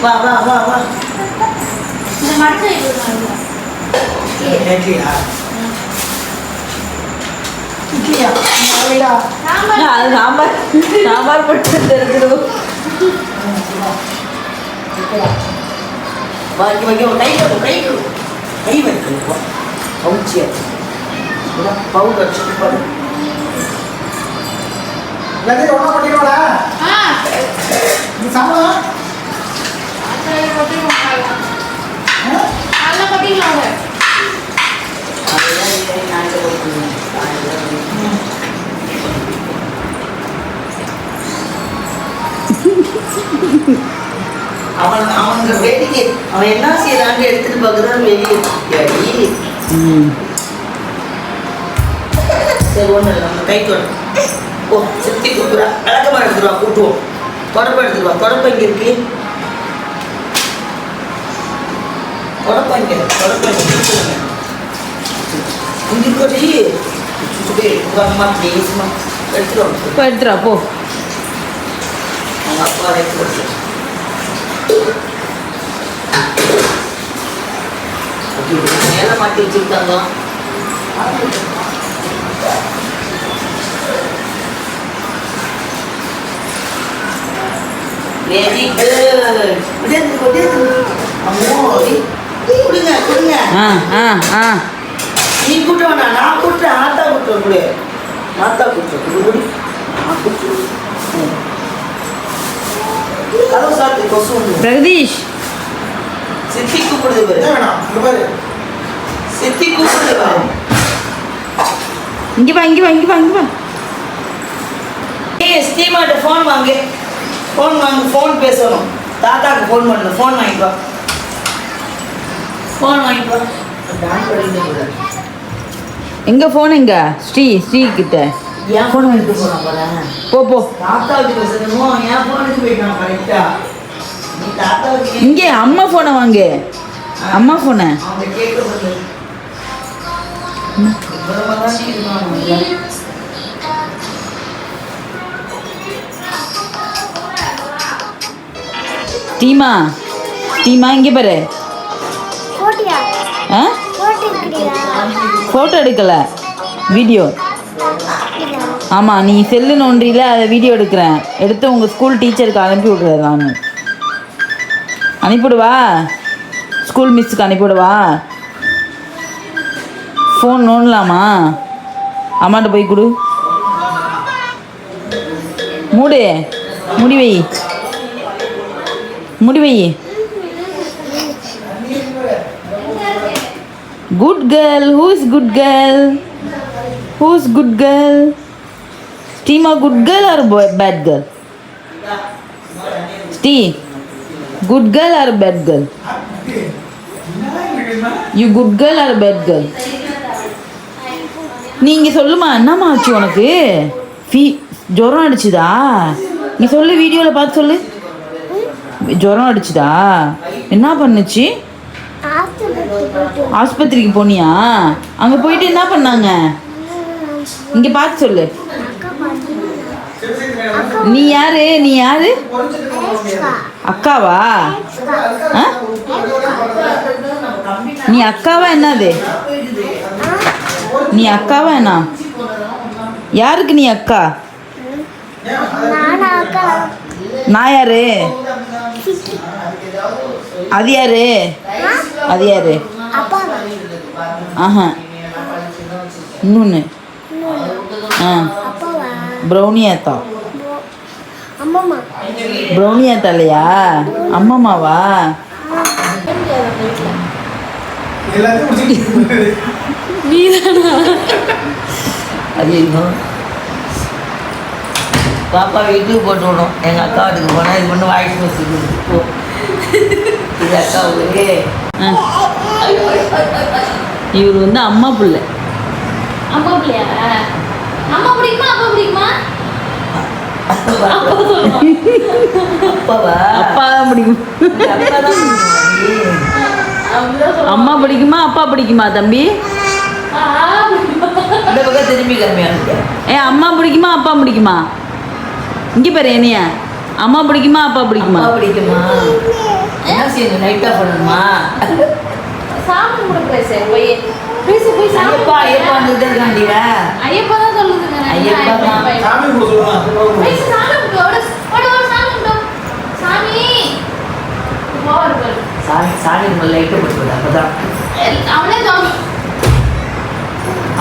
வா வா வா வா. இந்த மடக்கை சாம்பார் சாம்பார் போட்டு தெரிஞ்சிடும். கை வைக்கணும் அவுச்சியா பவுடர் வச்சுட்டு பாரு. ஒன்றா பண்ணிக்கோடா சம்பளம் நல்லா பண்ணிக்கலாம். அவனுக்கு வெளியே அவன் என்ன செய்யறான்னு எடுத்துட்டு பார்க்குறான் வெளியே. சரி ஒன்றும் இல்லை, நம்ம கை தொட. ஓ சுற்றி கூப்பிட்றா, விளக்கமாக எடுத்துருவா, கூட்டுவோம். தொடப்பம் எடுத்துருவா. தொடப்பம் இங்கே இருக்கு. தொடப்பம் இங்கே இருக்கோடி. அம்மா ப்ளீஸ்மா எடுத்துருவோம். இப்போ எடுத்துடா போ. அவங்க அப்பா வைக்க கொடுத்து மேலே மாட்டி வச்சுருக்காங்க. Very good. அம்மோ கொடுங்க கொடுங்க. நீ கூட்ட வேணா, நான் கூட்டுறேன். ஆத்தா கூட்டுறேன். கூட ஆத்தா கூட்டுறேன். குடி கதவு சாப்பிட்டு கொசு வந்து பிரகதீஷ் சித்தி கூப்பிடுது பாரு. பாரு சித்தி கூப்பிடுது பாரு. இங்கே வா இங்கே வா இங்கே வா இங்கே வா. ஸ்டீமாட்ட ஃபோன் வாங்கு. ஃபோன் வாங்கு. ஃபோன் பேசணும். தாத்தாக்கு ஃபோன் பண்ணணும். ஃபோன் வாங்கிட்டு வா. ஃபோன் வாங்கிட்டு வா. எங்க ஃபோன் எங்க? ஸ்ரீ கிட்ட என் ஃபோன் எடுத்து போகிறான் பாரு. போ போ. தாத்தாவுக்கு பேசணுமோ என் ஃபோனுக்கு போயிட்டான் கரெக்டா. நீ தாத்தாவுக்கு இங்கே அம்மா ஃபோனை வாங்கு. அம்மா ஃபோனை அவங்க கேட்க சொல்லு. இவ்வளவு தான் இருக்கான். டீமா இங்கே பாரு. ஆ ஃபோட்டோ எடுக்கலை, வீடியோ. ஆமாம், நீ செல்லு நோண்டியில் அதை வீடியோ எடுக்கிறேன். எடுத்து உங்கள் ஸ்கூல் டீச்சருக்கு அனுப்பி விட்றேன். நான் அனுப்பிவிடுவா, ஸ்கூல் மிஸ்ஸுக்கு அனுப்பிவிடுவா. ஃபோன் நோண்டலாமா? அம்மாட்ட போய் கொடு. முடி வை. Good girl. Who's good girl? Steema, good girl or bad girl? Stee, good girl or bad girl? You good girl or bad girl? நீ இங்கே சொல்லுமா, என்னம்மா ஆச்சு உனக்கு? ஜுரம் அடிச்சுதா? நீ சொல்லு, வீடியோவில் பார்த்து சொல்லு. ஜுரம் அடிச்சுதா? என்ன பண்ணுச்சு? ஆஸ்பத்திரிக்கு போனியா? அங்கே போயிட்டு என்ன பண்ணாங்க? இங்கே பார்த்து சொல்லு. நீ யாரு? அக்காவா? நீ அக்காவா? என்னது நீ அக்காவா? என்ன யாருக்கு நீ அக்கா? நான் யாரு? அது யாரு? ஆஹா, இன்னொன்று. ப்ரௌனியாத்தா இல்லையா? அம்மாவா? ஐயோ, பாப்பா வீட்டுக்கு போட்டு விடும். எங்கள் அக்கா வீட்டுக்கு போனால் இது பண்ணி வாய்ஸ் மெசேஜ் போ. இது அக்காவுக்கு. இவர் வந்து அம்மா பிள்ளை. அம்மா பிள்ளையா? அம்மா பிடிக்குமா? அப்பாவா? அப்பா தான் பிடிக்கும். அம்மா பிடிக்குமா அப்பா பிடிக்குமா தம்பி? இந்த பக்கம் திரும்பி கம்மியாக ஏ அம்மா பிடிக்குமா அப்பா பிடிக்குமா? இங்கே பாரு என்னைய. அம்மா பிடிக்குமா அப்பா பிடிக்குமா? பிடிக்குமா? என்ன செய்யணும்? லைட்டாக பண்ணணுமா? சாமி கும்பிட பிளேஸ் போய் போய் சாமி ஐயப்பா ஐயப்பான்னு இருக்காண்டில. ஐயப்பா தான் சொல்லுதுங்க. ஐயப்பா தான். சாமி கூட சொல்லுவாங்க. போய் சாமி கும்பிடு. சாமி கும்பிடு. சாமி போர் போர். சாமி லைட்டை போட்டு அப்பதான் அவனே சாமி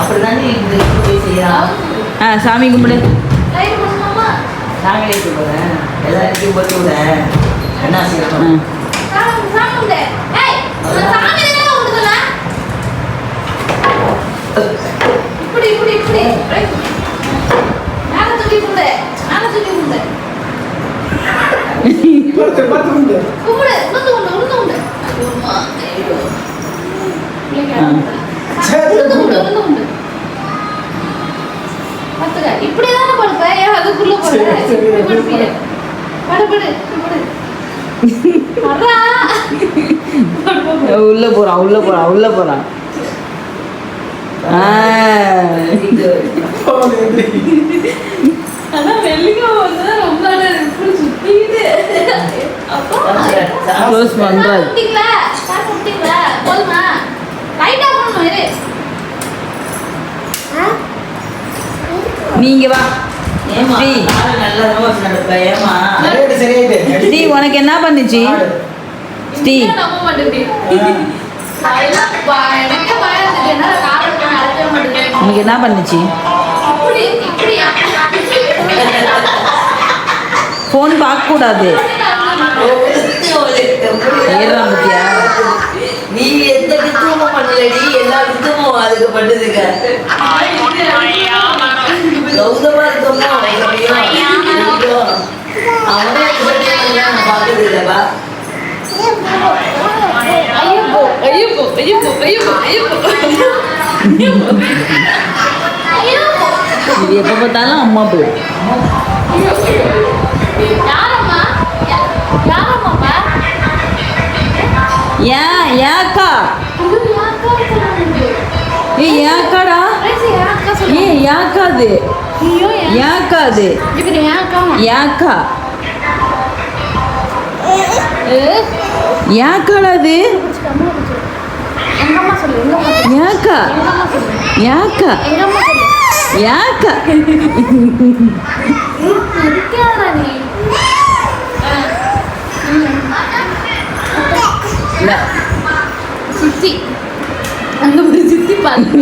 அப்படிதானே இந்த போய் செய்யலாம். சாமி கும்பிடு. லைட் பண்ணுமாமா? சாமி லைட்டு போகிறேன் எல்லாருக்கும் போட்டு விட என்ன செய்யணும்? சாமி கும்பிடு. ஏய் சாமி என்ன கும்பிடுதுல? இப்படி இப்படி இப்படி மேல தூக்கி கும்பிடு. மேல தூக்கி கும்பிடு. பார்த்து உண்டு. கும்பிடு. உளுந்து கும்பிடு. அம்மா ஐயோ. உளுந்து கும்பிடு. பார்த்துக்க. இப்படிதானே படுப்ப. ஏன் அதுக்குள்ள போற? இப்படி படுப்பிய. படு. அறா. உள்ள போறான். ஆனா வெள்ளிங்க வந்து ரொம்ப இப்படி சுத்திது. அப்போ க்ளோஸ் பண்றாரு. பாத்துட்டீங்களா? போதுமா? லைட்டா பண்ணணும் இரு. நீங்க வா. ஏமா ஸ்ரீ. நல்ல ரோஸ் நடப்ப ஏமா சரியாயிட்டு. ஸ்ரீ உனக்கு என்ன பண்ணுச்சு? ஸ்ரீ நம்ப மாட்டேங்குது. எனக்கு பயம் இருந்துச்சு. என்னால காரணம் நடக்கவே மாட்டேங்குது. உனக்கு என்ன பண்ணுச்சு? இப்படியா? ஃபோன் பார்க்க கூடாது. ஏறாம் பத்தியா? நீ எந்த வித்துவமும் பண்ணலடி எல்லா வித்துவமும் அதுக்கு பண்ணுதுங்க. கௌதமா இருக்கோமோ அவனே நான் பார்த்தது இல்லப்பா. இது எப்போ பார்த்தாலும் அம்மா போய் ஏக்கா ஏக்காடா ஏக்காது ஏக்காது ஏக்கா ஏக்காடா அது ஏக்கா ஏக்கா ஏக்கா சுத்தி அங்க ஒரு சுத்தி பாத்து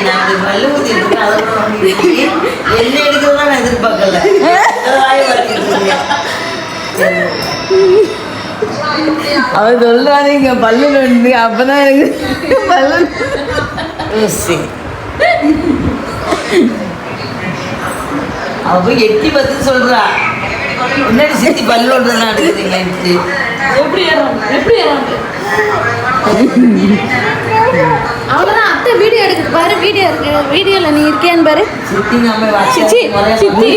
நான் பல்லு ஊத்தி என்ன எடுக்கிறதா நான் எதிர்பார்க்கல. அவர் சொல்றாருங்க பல்லு நோண்டு அப்பதான் எனக்கு பல்லு அவ போய் எட்டி பார்த்து சொல்றா முன்னாடி சித்தி பல்லோடு தான் எடுக்குதுங்க. எப்படி அவ்வளோதான். அத்தை வீடியோ எடுக்குது பாரு. வீடியோ இருக்கு. வீடியோல நீ இருக்கேன்னு பாரு. சித்தி நம்ம சித்தி